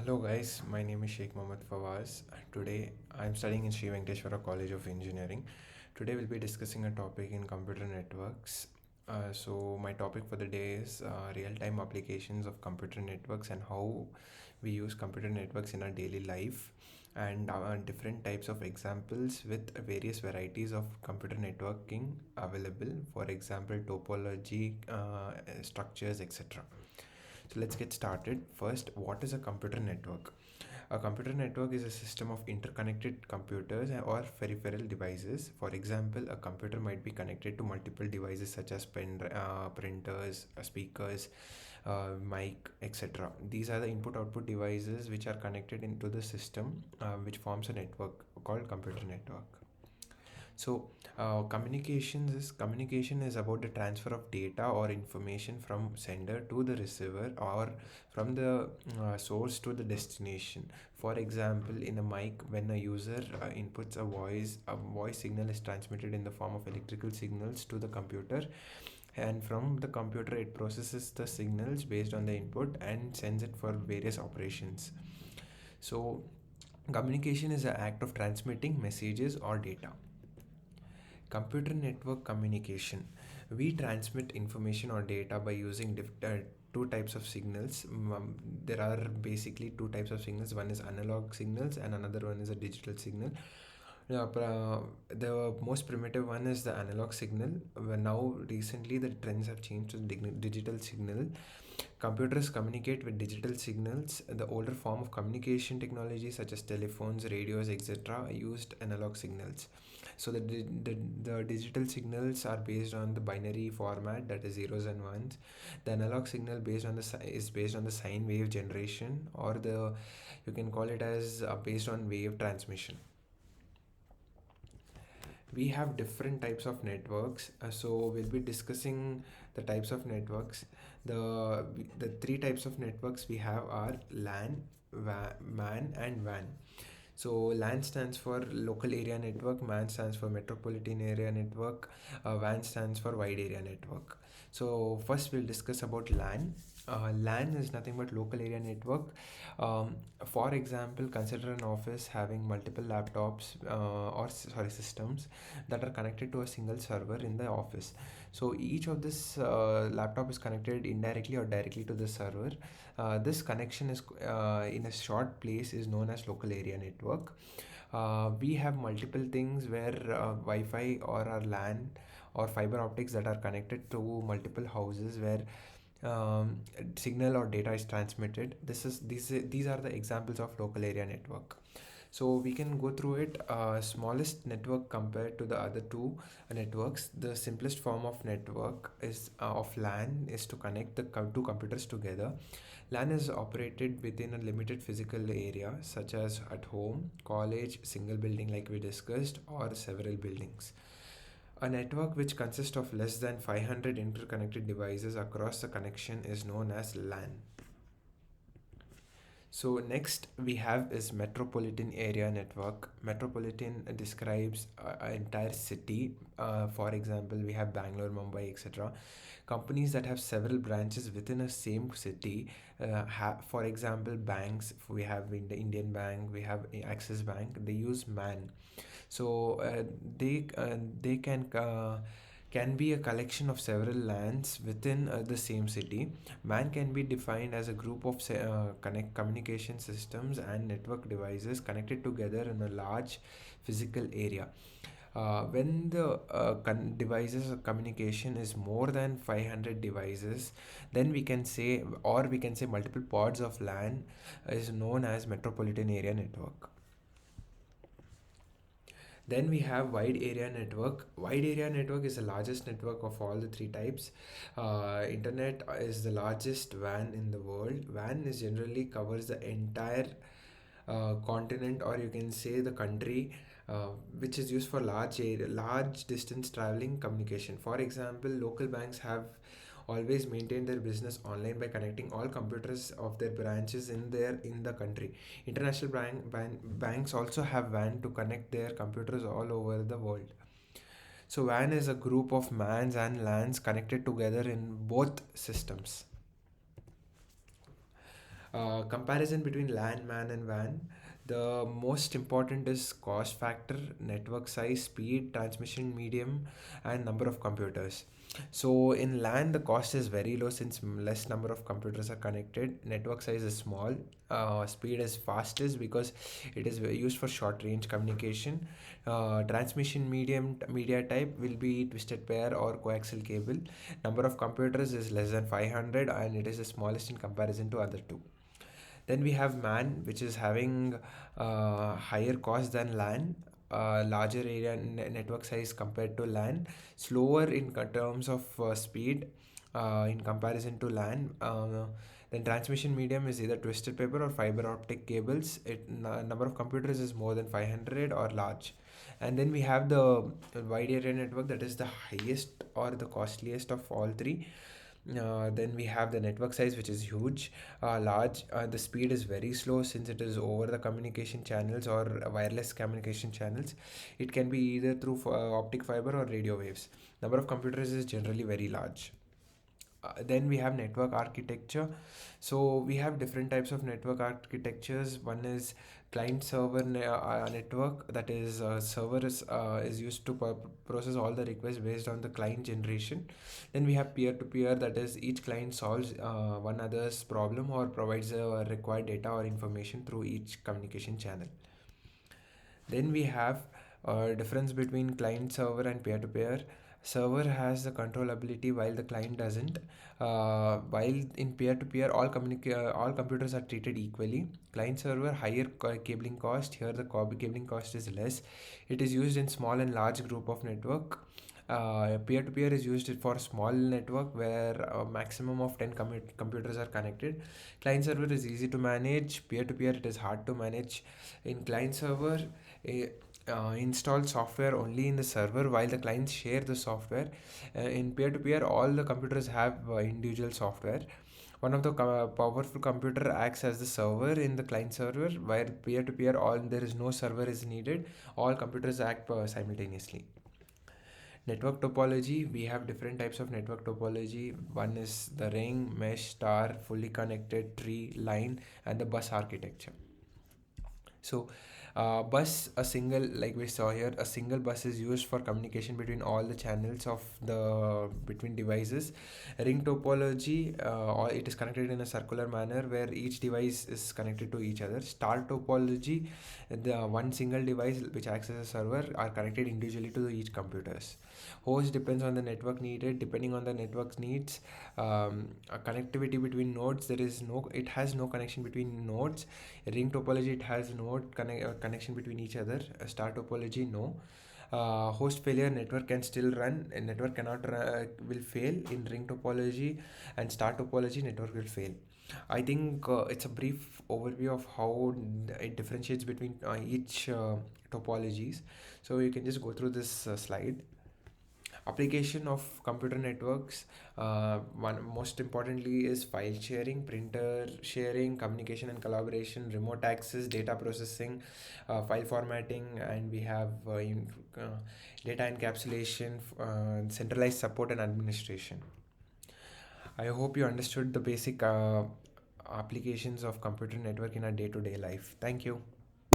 Hello guys, my name is Sheikh Mohammed Fawaz. Today I'm studying in Sri Venkateshwara College of Engineering. Today we'll be discussing a topic in computer networks. So my topic for the day is real-time applications of computer networks and how we use computer networks in our daily life and different types of examples with various varieties of computer networking available. For example, topology, structures, etc. So let's get started. First, what is a computer network? A computer network is a system of interconnected computers or peripheral devices. For example, a computer might be connected to multiple devices such as printers, speakers, mic, etc. These are the input-output devices which are connected into the system, which forms a network called computer network. So, communication is about the transfer of data or information from sender to the receiver or from the source to the destination. For example, in a mic, when a user inputs a voice signal is transmitted in the form of electrical signals to the computer, and from the computer it processes the signals based on the input and sends it for various operations. So, communication is an act of transmitting messages or data. Computer network communication. We transmit information or data by using two types of signals. There are basically two types of signals. One is analog signals, and another one is a digital signal. The most primitive one is the analog signal. Now, recently, the trends have changed to digital signal. Computers communicate with digital signals. The older form of communication technology, such as telephones, radios, etc., used analog signals. So the digital signals are based on the binary format, that is zeros and ones. The analog signal is based on the sine wave generation, or the you can call it as based on wave transmission. We have different types of networks, so we'll be discussing the types of networks. The three types of networks we have are LAN, MAN, and WAN. So LAN stands for local area network, MAN stands for metropolitan area network, WAN stands for wide area network. So first we'll discuss about LAN. LAN is nothing but local area network. For example, consider an office having multiple laptops systems that are connected to a single server in the office. So each of this laptop is connected indirectly or directly to the server. This connection is in a short place is known as local area network. We have multiple things where Wi-Fi or our LAN or fiber optics that are connected to multiple houses where signal or data is transmitted. These are the examples of local area network. So we can go through it. Smallest network compared to the other two networks. The simplest form of network is of LAN is to connect the two computers together. LAN is operated within a limited physical area, such as at home, college, single building like we discussed, or several buildings. A network which consists of less than 500 interconnected devices across the connection is known as LAN. So next we have is metropolitan area network. Metropolitan describes an entire city. For example, we have Bangalore, Mumbai, etc. Companies that have several branches within a same city. For example, banks. We have the Indian Bank. We have Axis Bank. They use MAN. So they can be a collection of several lands within the same city. MAN can be defined as a group of communication systems and network devices connected together in a large physical area. When the devices communication is more than 500 devices, then we can say multiple pods of LAN is known as metropolitan area network. Then we have wide area network. Wide area network is the largest network of all the three types. Internet is the largest WAN in the world. WAN is generally covers the entire continent, or you can say the country, which is used for large distance traveling communication. For example, local banks have always maintain their business online by connecting all computers of their branches in the country. International banks also have WAN to connect their computers all over the world. So WAN is a group of MANs and LANs connected together in both systems. Comparison between LAN, MAN, and WAN. The most important is cost factor, network size, speed, transmission medium, and number of computers. So in LAN, the cost is very low since less number of computers are connected. Network size is small. Speed is fastest because it is used for short range communication. Transmission medium media type will be twisted pair or coaxial cable. Number of computers is less than 500 and it is the smallest in comparison to other two. Then we have MAN, which is having higher cost than LAN, larger area network size compared to LAN, slower in terms of speed in comparison to LAN. Then transmission medium is either twisted paper or fiber optic cables. Number of computers is more than 500 or large. And then we have the wide area network, that is the highest or the costliest of all three. Then we have the network size, which is huge, large. The speed is very slow since it is over the communication channels or wireless communication channels. It can be either through optic fiber or radio waves. Number of computers is generally very large. Then we have network architecture. So we have different types of network architectures. One is client server network, that is server is used to process all the requests based on the client generation. Then we have peer to peer, that is each client solves one other's problem or provides required data or information through each communication channel. Then we have a difference between client server and peer to peer. Server has the controllability while the client doesn't. While in peer to peer, all computers are treated equally. Client server higher cabling cost. Here the cabling cost is less. It is used in small and large group of network. Peer to peer is used for small network where a maximum of 10 computers are connected. Client server is easy to manage. Peer to peer, it is hard to manage. In client server, install software only in the server while the clients share the software. In peer to peer, all the computers have individual software. One of the powerful computer acts as the server in the client server, where peer to peer, all there is no server is needed. All computers act simultaneously. Network topology, we have different types of network topology. One is the ring, mesh, star, fully connected, tree, line, and the bus architecture. So bus, a single, like we saw here, a single bus is used for communication between all the channels of the between devices. Ring topology, or it is connected in a circular manner where each device is connected to each other. Star topology, the one single device which acts as a server are connected individually to each computers. Host depends on the network needed. Depending on the network's needs, a connectivity between nodes, it has no connection between nodes. Ring topology, it has connection between each other. Star topology, no. Host failure, network can still run, and network cannot will fail in ring topology. And star topology, network will fail. I think it's a brief overview of how it differentiates between each topologies. So you can just go through this slide. Application of computer networks, one most importantly is file sharing, printer sharing, communication and collaboration, remote access, data processing, file formatting, and we have data encapsulation, centralized support and administration. I hope you understood the basic applications of computer network in our day-to-day life. Thank you.